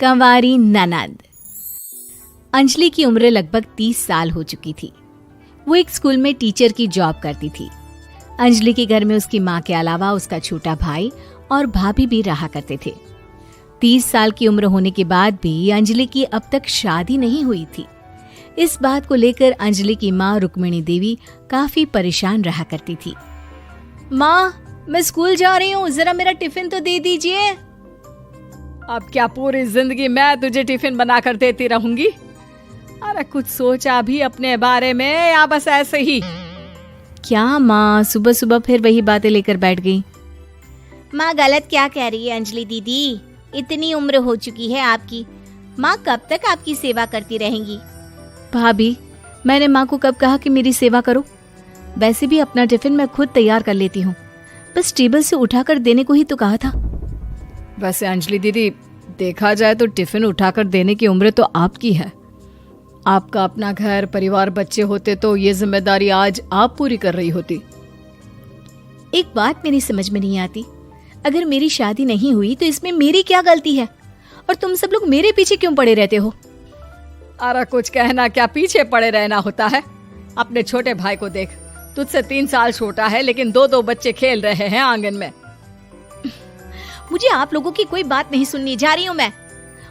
कंवारी ननद। अंजलि की उम्र लगभग 30 साल हो चुकी थी। वो एक स्कूल में टीचर की जॉब करती थी। अंजलि के घर में उसकी माँ के अलावा उसका छोटा भाई और भाभी भी रहा करते थे। 30 साल की उम्र होने के बाद भी अंजलि की अब तक शादी नहीं हुई थी। इस बात को लेकर अंजलि की माँ रुक्मिणी देवी काफी परेशान रहा करती थी। माँ, मैं स्कूल जा रही हूँ, जरा मेरा टिफिन तो दे दीजिए। अब क्या पूरी जिंदगी मैं तुझे टिफिन बनाकर देती रहूंगी? अरे कुछ सोचा भी अपने बारे में या बस ऐसे ही? क्या माँ, सुबह सुबह फिर वही बातें लेकर बैठ गई। माँ गलत क्या कह रही है अंजलि दीदी? इतनी उम्र हो चुकी है आपकी, माँ कब तक आपकी सेवा करती रहेंगी? भाभी, मैंने माँ को कब कहा कि मेरी सेवा करो? वैसे भी अपना टिफिन मैं खुद तैयार कर लेती हूँ, बस टेबल से उठाकर देने को ही तो कहा था। वैसे अंजलि दीदी, देखा जाए तो टिफिन उठाकर देने की उम्र तो आपकी है। आपका अपना घर परिवार बच्चे होते तो ये जिम्मेदारी आज आप पूरी कर रही होती। एक बात मेरी समझ में नहीं आती, अगर मेरी शादी नहीं हुई तो इसमें मेरी क्या गलती है और तुम सब लोग मेरे पीछे क्यों पड़े रहते हो? अरे कुछ कहना क्या पीछे पड़े रहना होता है? अपने छोटे भाई को देख, तुझसे 3 साल छोटा है लेकिन 2 बच्चे खेल रहे हैं आंगन में। मुझे आप लोगों की कोई बात नहीं सुननी, जा रही हूँ मैं।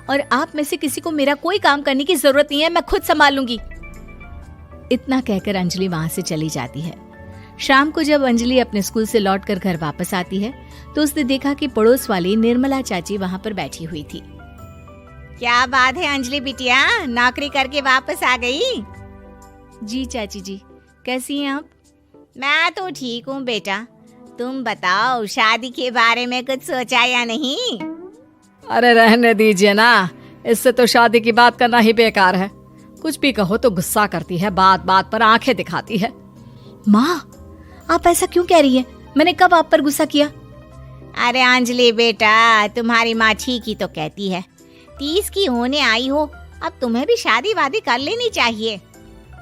और आप में से किसी को मेरा कोई काम करने की जरूरत नहीं है, मैं खुद संभाल लूंगी। इतना कहकर अंजलि वहां से चली जाती है। शाम को जब अंजलि अपने स्कूल से लौटकर घर वापस आती है तो उसने देखा कि पड़ोस वाली निर्मला चाची वहां पर बैठी हुई थी। क्या बात है अंजलि बिटिया, नौकरी करके वापस आ गई? जी चाची जी, कैसी हैं आप? मैं तो ठीक हूँ बेटा, तुम बताओ शादी के बारे में कुछ सोचा या नहीं? अरे रहने दीजिए ना, इससे तो शादी की बात करना ही बेकार है। कुछ भी कहो तो गुस्सा करती है, बात बात पर आंखें दिखाती है। माँ, आप ऐसा क्यों कह रही हैं? मैंने कब आप पर गुस्सा किया? अरे अंजलि बेटा, तुम्हारी माँ ठीक ही तो कहती है। 30 की होने आई हो, अब तुम्हें भी शादी वादी कर लेनी चाहिए।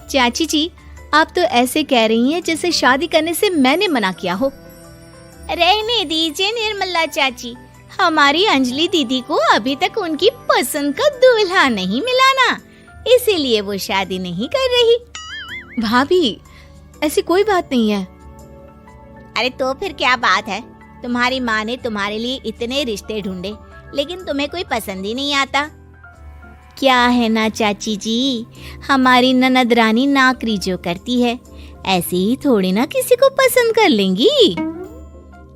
चाची जी, आप तो ऐसे कह रही हैं जैसे शादी करने से मैंने मना किया हो। रहने दीजिए निर्मला चाची, हमारी अंजलि दीदी को अभी तक उनकी पसंद का दूल्हा नहीं मिला ना, इसीलिए वो शादी नहीं कर रही। भाभी, ऐसी कोई बात नहीं है। अरे तो फिर क्या बात है? तुम्हारी माँ ने तुम्हारे लिए इतने रिश्ते ढूंढे लेकिन तुम्हें कोई पसंद ही नहीं आता। क्या है ना चाची जी, हमारी ननद रानी नौकरी जो करती है ऐसे ही थोड़ी ना किसी को पसंद कर लेंगी।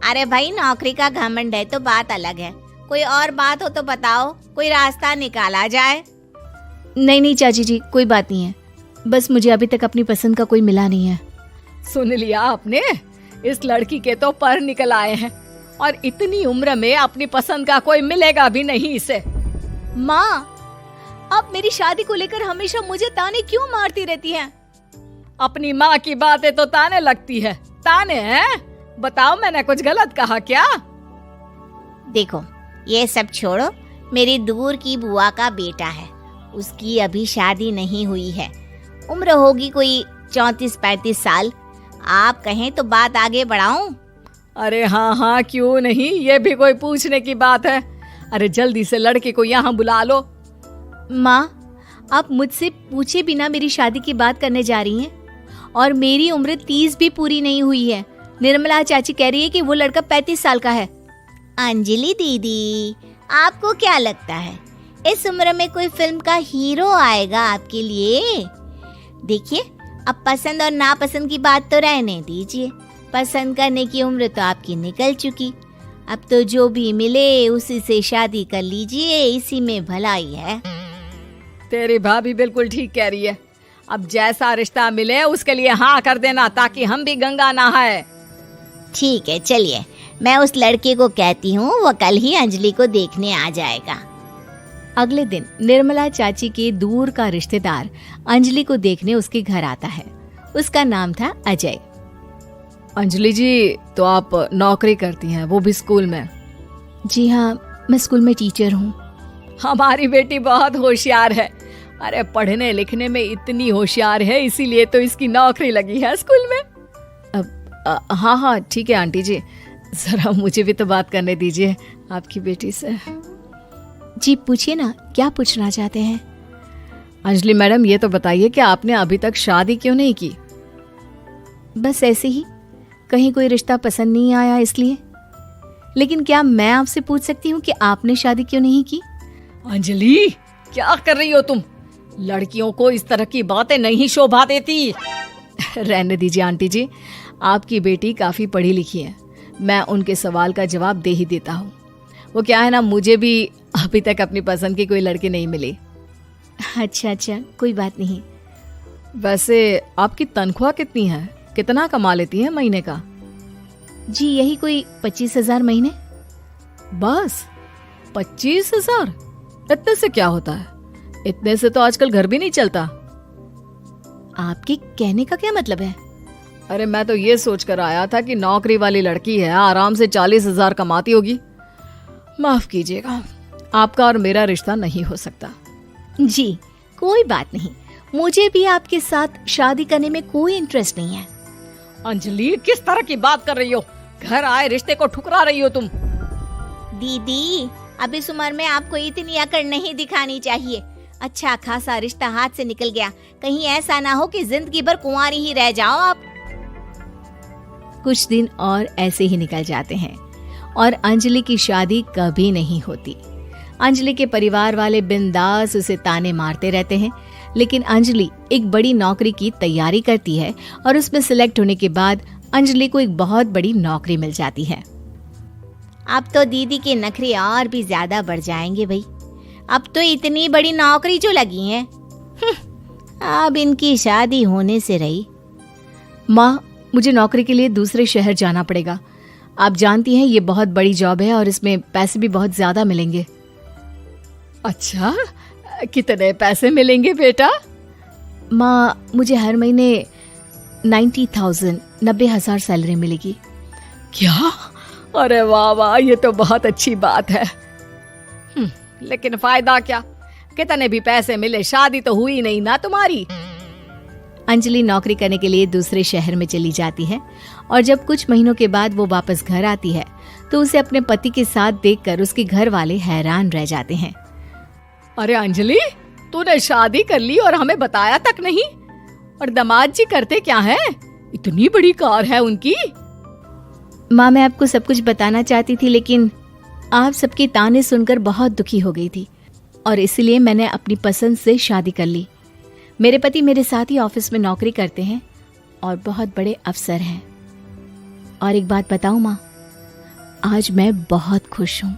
अरे भाई, नौकरी का घमंड है तो बात अलग है, कोई और बात हो तो बताओ, कोई रास्ता निकाला जाए। नहीं चाची जी, कोई बात नहीं है, बस मुझे अभी तक अपनी पसंद का कोई मिला नहीं है। सुन लिया आपने, इस लड़की के तो पर निकल आए हैं और इतनी उम्र में अपनी पसंद का कोई मिलेगा भी नहीं इसे। माँ, आप मेरी शादी को लेकर हमेशा मुझे ताने क्यों मारती रहती हैं? अपनी माँ की बातें तो ताने लगती है। ताने हैं? बताओ, मैंने कुछ गलत कहा क्या? देखो, ये सब छोड़ो, मेरी दूर की बुआ का बेटा है, उसकी अभी शादी नहीं हुई है, उम्र होगी कोई 34-35 साल। आप कहें तो बात आगे बढ़ाऊं? अरे हाँ, क्यों नहीं, ये भी कोई पूछने की बात है। अरे जल्दी से लड़के को यहाँ बुला लो। माँ, आप मुझसे पूछे बिना मेरी शादी की बात करने जा रही हैं और मेरी उम्र 30 भी पूरी नहीं हुई है। निर्मला चाची कह रही है कि वो लड़का 35 साल का है। अंजलि दीदी, आपको क्या लगता है इस उम्र में कोई फिल्म का हीरो आएगा आपके लिए? देखिए, अब पसंद और नापसंद की बात तो रहने दीजिए, पसंद करने की उम्र तो आपकी निकल चुकी। अब तो जो भी मिले उसी से शादी कर लीजिए, इसी में भलाई है। तेरी भाभी बिल्कुल ठीक कह रही है। अब जैसा रिश्ता मिले उसके लिए हाँ कर देना, ताकि हम भी गंगा नहाए। ठीक है, चलिए मैं उस लड़के को कहती हूँ, वो कल ही अंजलि को देखने आ जाएगा। अगले दिन निर्मला चाची के दूर का रिश्तेदार अंजलि को देखने उसके घर आता है। उसका नाम था अजय। अंजलि जी, तो आप नौकरी करती हैं, वो भी स्कूल में? जी हाँ, मैं स्कूल में टीचर हूँ। हमारी बेटी बहुत होशियार है। अरे पढ़ने लिखने में इतनी होशियार है, इसीलिए तो इसकी नौकरी लगी है स्कूल में। हाँ ठीक है आंटी जी, जरा मुझे भी तो बात करने दीजिए आपकी बेटी से। जी पूछिए ना, क्या पूछना चाहते हैं? अंजलि मैडम, ये तो बताइए कि आपने अभी तक शादी क्यों नहीं की? बस ऐसे ही, कहीं कोई रिश्ता पसंद नहीं आया इसलिए। लेकिन क्या मैं आपसे पूछ सकती हूँ कि आपने शादी क्यों नहीं की? अंजलि, क्या कर रही हो तुम? लड़कियों को इस तरह की बातें नहीं शोभा देती। रहने दीजिए आंटी जी, आपकी बेटी काफी पढ़ी लिखी है, मैं उनके सवाल का जवाब दे ही देता हूँ। वो क्या है ना, मुझे भी अभी तक अपनी पसंद की कोई लड़की नहीं मिली। अच्छा, कोई बात नहीं। वैसे आपकी तनख्वाह कितनी है? कितना कमा लेती है महीने का? जी यही कोई 25,000 महीने। बस 25,000? इतने से क्या होता है? इतने से तो आजकल घर भी नहीं चलता। आपके कहने का क्या मतलब है? अरे मैं तो ये सोच कर आया था कि नौकरी वाली लड़की है, आराम से 40,000 कमाती होगी। माफ कीजिएगा, आपका और मेरा रिश्ता नहीं हो सकता। जी कोई बात नहीं, मुझे भी आपके साथ शादी करने में कोई इंटरेस्ट नहीं है। अंजलि, किस तरह की बात कर रही हो? घर आए रिश्ते को ठुकरा रही हो तुम। दीदी, अब इस उम्र में आपको इतनी अकड़ नहीं दिखानी चाहिए। अच्छा खासा रिश्ता हाथ से निकल गया, कहीं ऐसा ना हो कि जिंदगी भर कुंवारी ही रह जाओ आप। कुछ दिन और ऐसे ही निकल जाते हैं और अंजलि की शादी कभी नहीं होती। अंजलि के परिवार वाले बिंदास उसे ताने मारते रहते हैं, लेकिन अंजलि एक बड़ी नौकरी की तैयारी करती है और उसमें सिलेक्ट होने के बाद अंजलि को एक बहुत बड़ी नौकरी मिल जाती है। अब तो दीदी के नखरे और भी ज्यादा बढ़ जाएंगे भाई। अब तो इतनी बड़ी नौकरी जो लगी है, अब इनकी शादी होने से रही। माँ, मुझे नौकरी के लिए दूसरे शहर जाना पड़ेगा। आप जानती हैं ये बहुत बड़ी जॉब है और इसमें पैसे भी बहुत ज्यादा मिलेंगे। अच्छा, कितने पैसे मिलेंगे बेटा? माँ, मुझे हर महीने 90,000 सैलरी मिलेगी। क्या? अरे वाह वाह, ये तो बहुत अच्छी बात है। लेकिन फायदा क्या? कितने भी पैसे मिले, शादी तो हुई नहीं ना तुम्हारी। अंजलि नौकरी करने के लिए दूसरे शहर में चली जाती है और जब कुछ महीनों के बाद वो वापस घर आती है तो उसे अपने पति के साथ देखकर उसके घर वाले हैरान रह जाते हैं। अरे अंजलि, तूने शादी कर ली और हमें बताया तक नहीं। और दामाद जी करते क्या है? इतनी बड़ी कार है उनकी। माँ, मैं आपको सब कुछ बताना चाहती थी, लेकिन आप सबके ताने सुनकर बहुत दुखी हो गई थी और इसलिए मैंने अपनी पसंद से शादी कर ली। मेरे पति मेरे साथ ही ऑफिस में नौकरी करते हैं और बहुत बड़े अफसर हैं। और एक बात बताऊं माँ, आज मैं बहुत खुश हूँ।